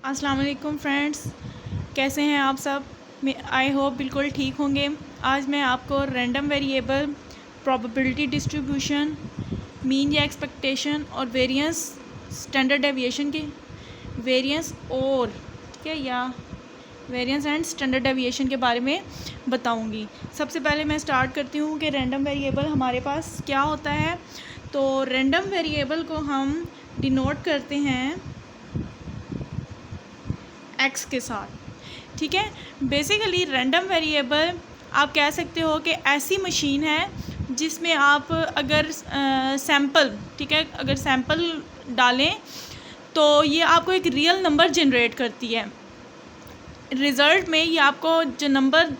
अस्सलाम वालेकुम फ्रेंड्स, कैसे हैं आप सब। आई होप बिल्कुल ठीक होंगे। आज मैं आपको random variable, probability distribution, mean या एक्सपेक्टेशन और वेरिएंस, स्टैंडर्ड डेविएशन के वेरिएंस और ठीक है या वेरिएंस एंड स्टैंडर्ड डेविएशन के बारे में बताऊंगी। सबसे पहले मैं स्टार्ट करती हूँ कि रैंडम वेरिएबल हमारे पास क्या होता है। तो रैंडम वेरिएबल को हम डिनोट करते हैं एक्स के साथ। ठीक है, बेसिकली रैंडम वेरिएबल आप कह सकते हो कि ऐसी मशीन है जिसमें आप अगर सैंपल ठीक है अगर सैंपल डालें तो ये आपको एक रियल नंबर जनरेट करती है। रिज़ल्ट में ये आपको जो नंबर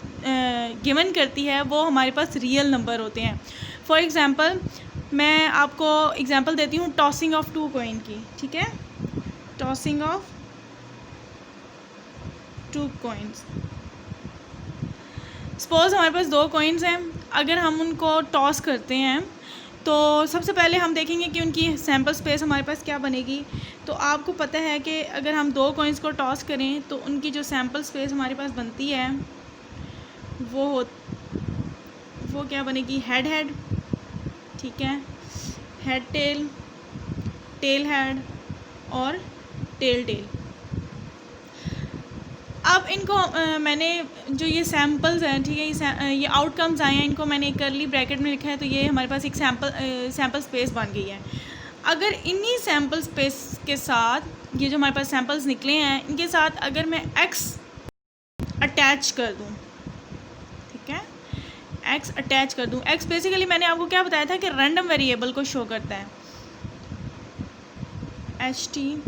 गिवन करती है वो हमारे पास रियल नंबर होते हैं। फॉर एग्ज़ाम्पल मैं आपको एग्ज़ाम्पल देती हूँ टॉसिंग ऑफ 2 कॉइन की। ठीक है, टॉसिंग ऑफ 2 कॉइन्स। सपोज़ हमारे पास 2 कॉइन्स हैं, अगर हम उनको टॉस करते हैं तो सबसे पहले हम देखेंगे कि उनकी सैम्पल स्पेस हमारे पास क्या बनेगी। तो आपको पता है कि अगर हम 2 कॉइन्स को टॉस करें तो उनकी जो सैम्पल स्पेस हमारे पास बनती है वो क्या बनेगी, हेड हेड। ठीक है, हेड टेल, टेल हेड और टेल टेल। अब इनको मैंने जो ये सैम्पल्स हैं, ठीक है, ये आउटकम्स आए हैं, इनको मैंने एक करली ब्रैकेट में लिखा है। तो ये हमारे पास एक सैम्पल स्पेस बन गई है। अगर इन्हीं सैम्पल स्पेस के साथ ये जो हमारे पास सैम्पल्स निकले हैं इनके साथ अगर मैं एक्स अटैच कर दूं, ठीक है, एक्स अटैच कर दूं। एक्स बेसिकली मैंने आपको क्या बताया था कि रैंडम वेरिएबल को शो करता है। H T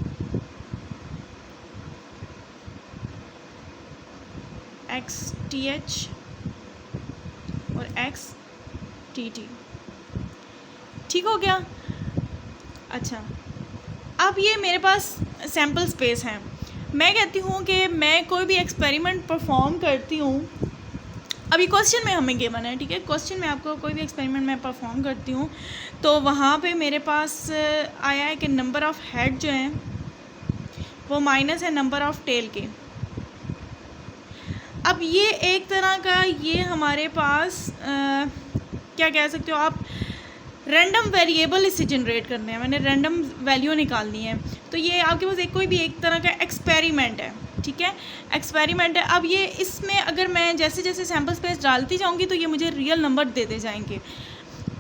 x T H और एक्स टी टी। ठीक हो गया। अच्छा, अब ये मेरे पास सैम्पल स्पेस हैं। मैं कहती हूँ कि मैं कोई भी एक्सपेरिमेंट परफॉर्म करती हूँ। अभी क्वेश्चन में हमें गिवन है, ठीक है, क्वेश्चन में आपको कोई भी एक्सपेरिमेंट मैं परफॉर्म करती हूँ तो वहाँ पे मेरे पास आया है कि नंबर ऑफ़ हेड जो हैं वो माइनस है नंबर ऑफ़ टेल के। अब ये एक तरह का ये हमारे पास क्या कह सकते हो आप, रैंडम वेरिएबल इससे जनरेट करने हैं, मैंने रैंडम वैल्यू निकालनी है। तो ये आपके पास कोई भी एक तरह का एक्सपेरिमेंट है। ठीक है, एक्सपेरिमेंट है। अब ये इसमें अगर मैं जैसे जैसे सैम्पल स्पेस डालती जाऊँगी तो ये मुझे रियल नंबर देते जाएंगे।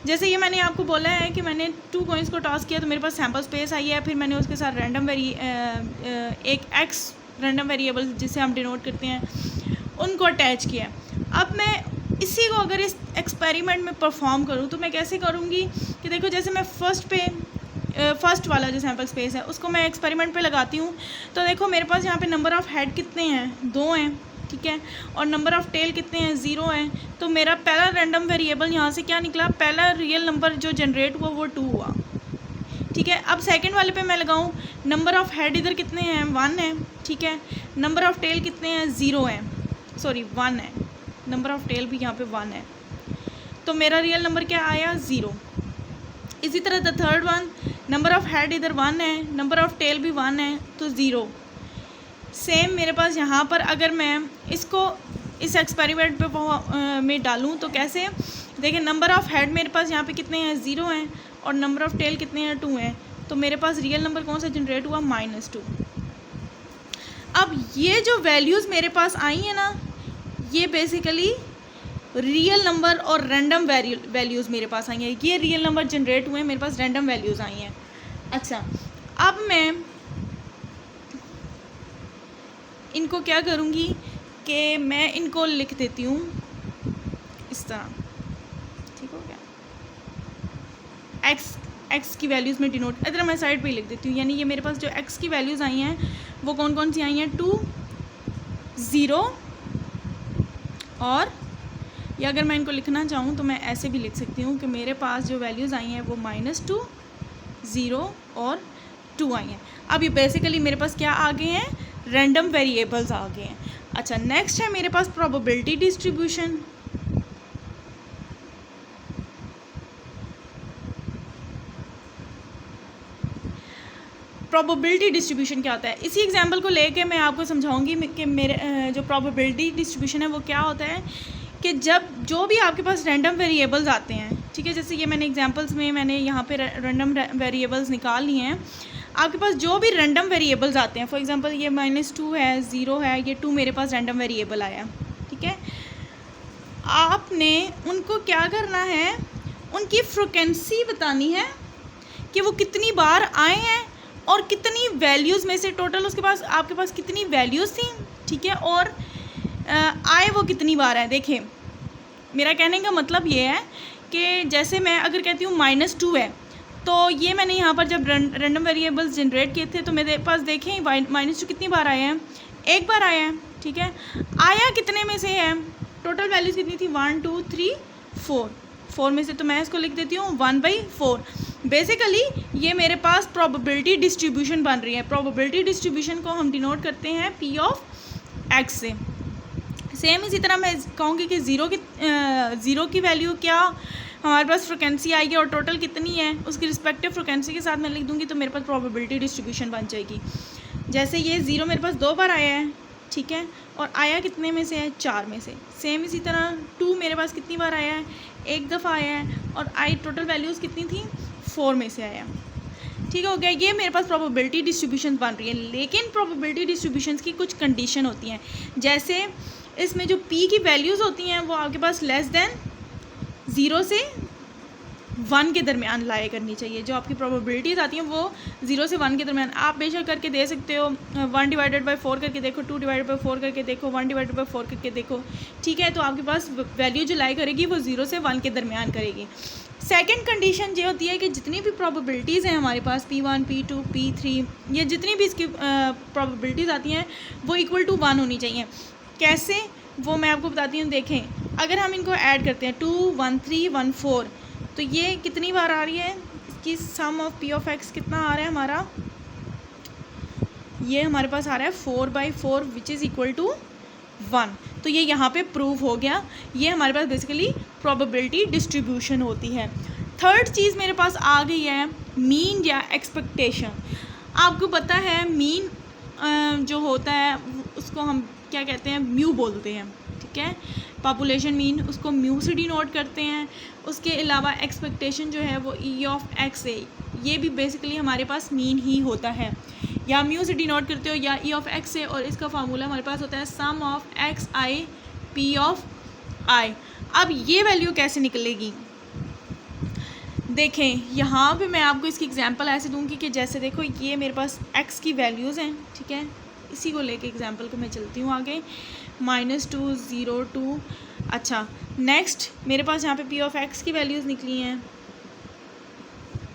जैसे ये मैंने आपको बोला है कि मैंने 2 कॉइन्स को टॉस किया तो मेरे पास सैम्पल स्पेस आई है, फिर मैंने उसके साथ एक एक्स रैंडम वेरिएबल जिसे हम डिनोट करते हैं उनको अटैच किया। अब मैं इसी को अगर इस एक्सपेरिमेंट में परफॉर्म करूँ तो मैं कैसे करूँगी कि देखो, जैसे मैं फर्स्ट वाला जो सैम्पल स्पेस है उसको मैं एक्सपेरिमेंट पे लगाती हूँ तो देखो मेरे पास यहाँ पे नंबर ऑफ़ हेड कितने हैं, 2 हैं। ठीक है, और नंबर ऑफ़ टेल कितने हैं, 0 हैं। तो मेरा पहला रैंडम वेरिएबल यहाँ से क्या निकला, पहला रियल नंबर जो जनरेट हुआ वो 2 हुआ। ठीक है, अब सेकंड वाले पे मैं लगाऊँ, नंबर ऑफ़ हेड इधर कितने हैं, 1 है। ठीक है, नंबर ऑफ़ टेल कितने हैं, 0 है, सॉरी 1 है, नंबर ऑफ़ टेल भी यहाँ पे 1 है। तो मेरा रियल नंबर क्या आया, 0। इसी तरह the third one, number of head इधर 1 है, नंबर ऑफ़ टेल भी 1 है, तो 0। सेम मेरे पास यहाँ पर अगर मैं इसको इस एक्सपेरिमेंट पे में डालूँ तो कैसे, देखिए नंबर ऑफ़ हेड मेरे पास यहाँ पे कितने हैं, 0 हैं, और नंबर ऑफ़ टेल कितने हैं, 2 हैं। तो मेरे पास रियल नंबर कौन सा जनरेट हुआ, -2। अब ये जो वैल्यूज़ मेरे पास आई हैं ना, ये बेसिकली रियल नंबर और रैंडम वैल्यूज़ मेरे पास आई हैं। ये रियल नंबर जनरेट हुए हैं, मेरे पास रैंडम वैल्यूज़ आई हैं। अच्छा, अब मैं इनको क्या करूँगी कि मैं इनको लिख देती हूँ इस तरह। ठीक हो गया, एक्स की वैल्यूज़ में डिनोट, इधर मैं साइड पे ही लिख देती हूँ। यानी ये मेरे पास जो एक्स की वैल्यूज़ आई हैं वो कौन कौन सी आई हैं, 2, 0 और, या अगर मैं इनको लिखना चाहूँ तो मैं ऐसे भी लिख सकती हूँ कि मेरे पास जो वैल्यूज़ आई हैं वो -2, 0 और 2 आई हैं। अब ये बेसिकली मेरे पास क्या आ गए हैं, रैंडम वेरिएबल्स आ गए हैं। अच्छा, नेक्स्ट है मेरे पास प्रोबेबिलिटी डिस्ट्रीब्यूशन। प्रोबेबिलिटी डिस्ट्रीब्यूशन क्या होता है। इसी एग्जांपल को लेके मैं आपको समझाऊंगी कि मेरे जो प्रोबेबिलिटी डिस्ट्रीब्यूशन है वो क्या होता है कि जब जो भी आपके पास रैंडम वेरिएबल्स आते हैं, ठीक है, जैसे ये मैंने एग्जांपल्स में मैंने यहाँ पे रैंडम वेरिएबल्स निकाल लिए हैं। आपके पास जो भी रैंडम वेरिएबल्स आते हैं, फॉर एग्जांपल ये -2 है, 0 है, ये 2 मेरे पास रैंडम वेरिएबल आया, ठीक है। आपने उनको क्या करना है, उनकी फ्रीक्वेंसी बतानी है कि वो कितनी बार आए हैं और कितनी वैल्यूज़ में से टोटल उसके पास आपके पास कितनी वैल्यूज़ थी, ठीक है, और आए वो कितनी बार है। देखिए मेरा कहने का मतलब ये है कि जैसे मैं अगर कहती हूँ -2 है, तो ये मैंने यहाँ पर जब रैंडम वेरिएबल्स जनरेट किए थे तो मेरे पास देखें -2 कितनी बार आए हैं, एक बार आया है, ठीक है। आया कितने में से है, टोटल वैल्यूज़ कितनी थी, 1 2 3 4 में से, तो मैं इसको लिख देती हूँ 1/4। बेसिकली ये मेरे पास प्रोबेबिलिटी डिस्ट्रीब्यूशन बन रही है। प्रोबेबिलिटी डिस्ट्रीब्यूशन को हम डिनोट करते हैं P(x) से। सेम इसी तरह मैं कहूँगी कि ज़ीरो की वैल्यू क्या हमारे पास फ्रिक्वेंसी आएगी और टोटल कितनी है उसकी रिस्पेक्टिव फ्रिक्वेंसी के साथ मैं लिख दूँगी, तो मेरे पास प्रोबेबिलिटी डिस्ट्रीब्यूशन बन जाएगी। जैसे ये 0 मेरे पास 2 बार आया है, ठीक है, और आया कितने में से है, 4 में से। सेम इसी तरह 2 मेरे पास कितनी बार आया है, एक दफ़ा आया है, और टोटल वैल्यूज़ कितनी थी, 4 में से आया, ठीक हो गया। ये मेरे पास प्रोबेबिलिटी डिस्ट्रीब्यूशन बन रही है। लेकिन प्रोबेबिलिटी डिस्ट्रीब्यूशन की कुछ कंडीशन होती हैं, जैसे इसमें जो P की वैल्यूज़ होती हैं वो आपके पास लेस देन 0 से 1 के दरमियान लाया करनी चाहिए। जो आपकी प्रोबेबिलिटीज़ आती हैं वो 0 से 1 के दरमियान आप बेशक करके दे सकते हो, 1/4 करके देखो, 2/4 करके देखो, 1/4 करके देखो, ठीक है। तो आपके पास वैल्यू जो लाई करेगी वो 0 से 1 के दरमियान करेगी। सेकंड कंडीशन ये होती है कि जितनी भी प्रोबेबिलिटीज़ हैं हमारे पास P1 P2 P3, ये जितनी भी इसकी प्रोबेबिलिटीज़ आती हैं वो इक्वल टू 1 होनी चाहिए। कैसे, वो मैं आपको बताती हूँ। देखें अगर हम इनको ऐड करते हैं 2 1 3 1 4, तो ये कितनी बार आ रही है, इसकी सम ऑफ P(x) कितना आ रहा है हमारा, ये हमारे पास आ रहा है 4/4 विच इज़ इक्वल टू 1। तो ये यहाँ पे प्रूव हो गया। ये हमारे पास बेसिकली प्रोबेबिलिटी डिस्ट्रीब्यूशन होती है। थर्ड चीज़ मेरे पास आ गई है मीन या एक्सपेक्टेशन। आपको पता है मीन जो होता है उसको हम क्या कहते हैं, म्यू बोलते हैं, ठीक है। पॉपुलेशन मीन उसको म्यू से डिनोट करते हैं। उसके अलावा एक्सपेक्टेशन जो है वो E(x) है, ये भी बेसिकली हमारे पास मीन ही होता है। या म्यू से डिनोट करते हो या E(x) से, और इसका फार्मूला हमारे पास होता है सम ऑफ xi P(i). अब ये वैल्यू कैसे निकलेगी, देखें यहाँ पे मैं आपको इसकी एग्जांपल ऐसे दूंगी कि जैसे देखो ये मेरे पास x की वैल्यूज़ हैं, ठीक है। इसी को लेके एग्जांपल को मैं चलती हूँ आगे, -2 0 2। अच्छा, नेक्स्ट मेरे पास यहाँ पे P(x) की वैल्यूज़ निकली हैं।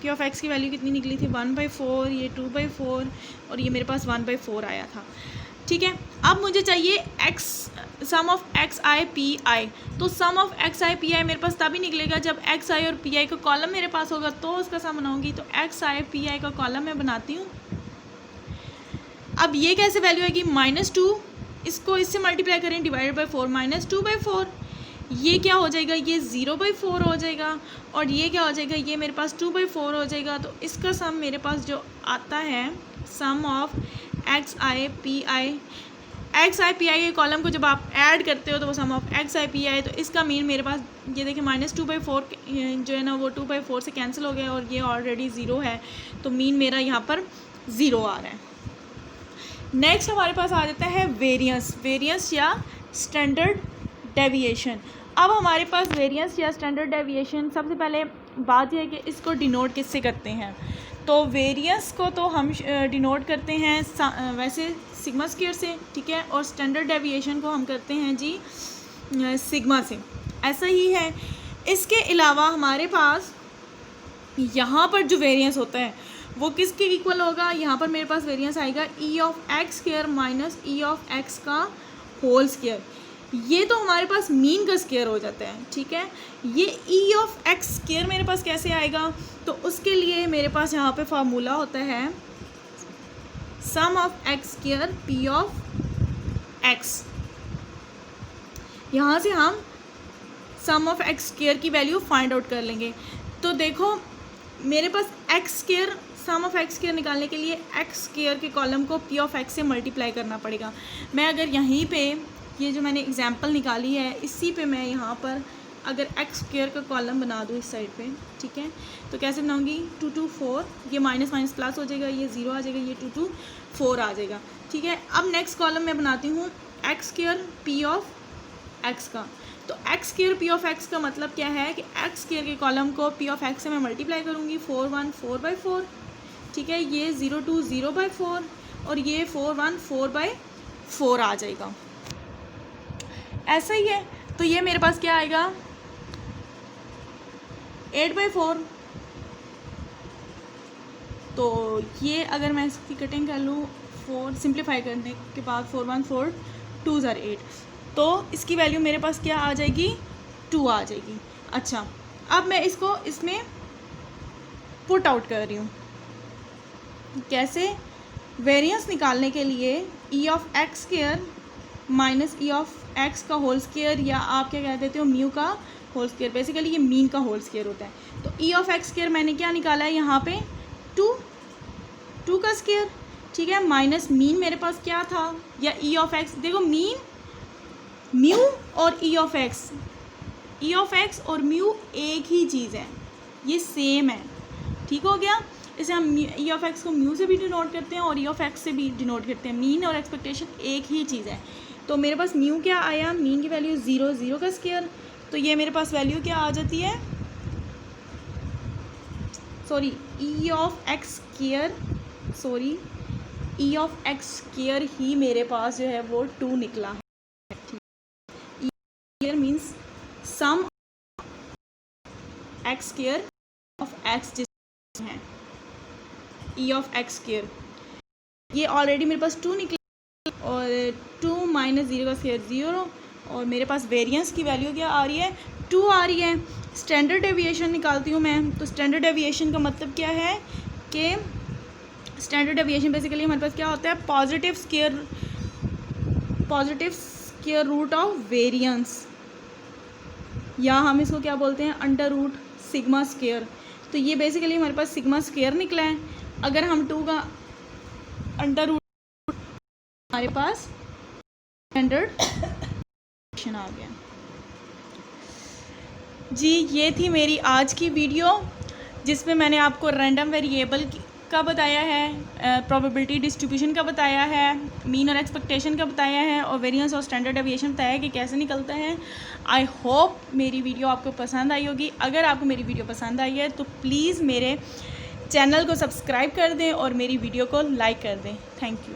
P(x) की वैल्यू कितनी निकली थी, 1/4, ये 2/4, और ये मेरे पास 1/4 आया था, ठीक है। अब मुझे चाहिए सम ऑफ xi Pi। तो सम ऑफ xi Pi मेरे पास तभी निकलेगा जब xi और Pi का कॉलम मेरे पास होगा तो उसका सम बनाऊंगी। तो xi Pi का कॉलम मैं बनाती हूँ। अब ये कैसे वैल्यू आएगी, -2, इसको इससे मल्टीप्लाई करें, /4, -2/4, ये क्या हो जाएगा, ये 0/4 हो जाएगा, और ये क्या हो जाएगा, ये मेरे पास 2/4 हो जाएगा। तो इसका सम मेरे पास जो आता है सम ऑफ xi Pi के कॉलम को जब आप ऐड करते हो तो वो सम ऑफ xi Pi, तो इसका मीन मेरे पास ये देखिए -2/4 जो है ना वो 2/4 से कैंसिल हो गया, और ये ऑलरेडी 0 है, तो मीन मेरा यहाँ पर 0 आ रहा है। नेक्स्ट हमारे पास आ जाता है वेरिएंस या स्टैंडर्ड डेविएशन। अब हमारे पास वेरिएंस या स्टैंडर्ड डेविएशन, सबसे पहले बात यह है कि इसको डिनोट किससे करते हैं। तो वेरिएंस को तो हम डिनोट करते हैं वैसे सिग्मा स्क्वायर से, ठीक है, और स्टैंडर्ड डेविएशन को हम करते हैं जी सिग्मा से, ऐसा ही है। इसके अलावा हमारे पास यहाँ पर जो वेरिएंस होता है वो किसके इक्वल होगा, यहाँ पर मेरे पास वेरिएंस आएगा E(x)² माइनस E(x) का होल स्क्वायर। ये तो हमारे पास मीन का स्क्वायर हो जाता है, ठीक है। ये E(x)² मेरे पास कैसे आएगा, तो उसके लिए मेरे पास यहाँ पे फार्मूला होता है सम ऑफ x² P(x). यहाँ से हम सम ऑफ x² की वैल्यू फाइंड आउट कर लेंगे। तो देखो मेरे पास x² sum of x square निकालने के लिए एक्स स्क्वायर के कॉलम को पी ऑफ एक्स से मल्टीप्लाई करना पड़ेगा। मैं अगर यहीं पे ये जो मैंने एग्जांपल निकाली है इसी पे मैं यहाँ पर अगर एक्स स्क्वायर का कॉलम बना दूँ इस साइड पे, ठीक है, तो कैसे बनाऊँगी, 2 2 4, ये माइनस माइनस प्लस हो जाएगा, ये 0 आ जाएगा, ये 2 2 4 आ जाएगा, ठीक है। अब नेक्स्ट कॉलम मैं बनाती हूँ x square P of x का। तो x square P of x का मतलब क्या है कि एक्स स्क्वायर के कॉलम को पी ऑफ एक्स से मैं मल्टीप्लाई करूँगी, 4 1 4/4, ठीक है, ये 0 2 0/4 और ये 4 1 4/4 आ जाएगा। ऐसा ही है, तो ये मेरे पास क्या आएगा, 8/4। तो ये अगर मैं इसकी कटिंग कर लूँ 4 सिंप्लीफाई करने के बाद 4 1 4 2 are 8, तो इसकी वैल्यू मेरे पास क्या आ जाएगी, 2 आ जाएगी। अच्छा, अब मैं इसको इसमें पुट आउट कर रही हूँ। कैसे, वेरिएंस निकालने के लिए ई of x square minus E of x का होल स्क्वायर, या आप क्या कह देते हो म्यू का होल स्क्वायर, बेसिकली ये मीन का होल स्क्वायर होता है। तो ई ऑफ एक्स स्क्वायर मैंने क्या निकाला है यहाँ पे, 2 का स्क्वायर, ठीक है, माइनस मीन मेरे पास क्या था, या ई ऑफ एक्स, देखो मीन म्यू और ई ऑफ एक्स और म्यू एक ही चीज़ है, ये सेम है, ठीक हो गया। इसे हम ई ऑफ एक्स को म्यू से भी डिनोट करते हैं और ई ऑफ एक्स से भी डिनोट करते हैं, मीन और एक्सपेक्टेशन एक ही चीज़ है। तो मेरे पास म्यू क्या आया, मीन की वैल्यू 0 0 का स्क्वायर, तो ये मेरे पास वैल्यू क्या आ जाती है, sorry E of x square ही मेरे पास जो है वो 2 निकला है। E means sum X square of X जिस है ई ऑफ एक्स स्क्वायर, ये ऑलरेडी मेरे पास 2 निकला और 2 माइनस 0 का स्क्वायर 0, और मेरे पास वेरिएंस की वैल्यू क्या आ रही है, 2 आ रही है। स्टैंडर्ड डेविएशन निकालती हूँ मैं, तो स्टैंडर्ड डेविएशन का मतलब क्या है कि स्टैंडर्ड डेविएशन बेसिकली हमारे पास क्या होता है, positive square root of variance, या हम इसको क्या बोलते हैं, अंडर रूट सिग्मा स्क्वायर। तो ये बेसिकली हमारे पास सिग्मा स्क्वायर निकला है। अगर हम 2 का अंडर रूट, हमारे पास स्टैंडर्ड डेविएशन आ गया। जी, ये थी मेरी आज की वीडियो जिसमें मैंने आपको रैंडम वेरिएबल का बताया है, प्रोबेबिलिटी डिस्ट्रीब्यूशन का बताया है, मीन और एक्सपेक्टेशन का बताया है, और वेरिएंस और स्टैंडर्ड डेविएशन बताया है कि कैसे निकलता है। आई होप मेरी वीडियो आपको पसंद आई होगी। अगर आपको मेरी वीडियो पसंद आई है तो प्लीज़ मेरे चैनल को सब्सक्राइब कर दें और मेरी वीडियो को लाइक कर दें। Thank you.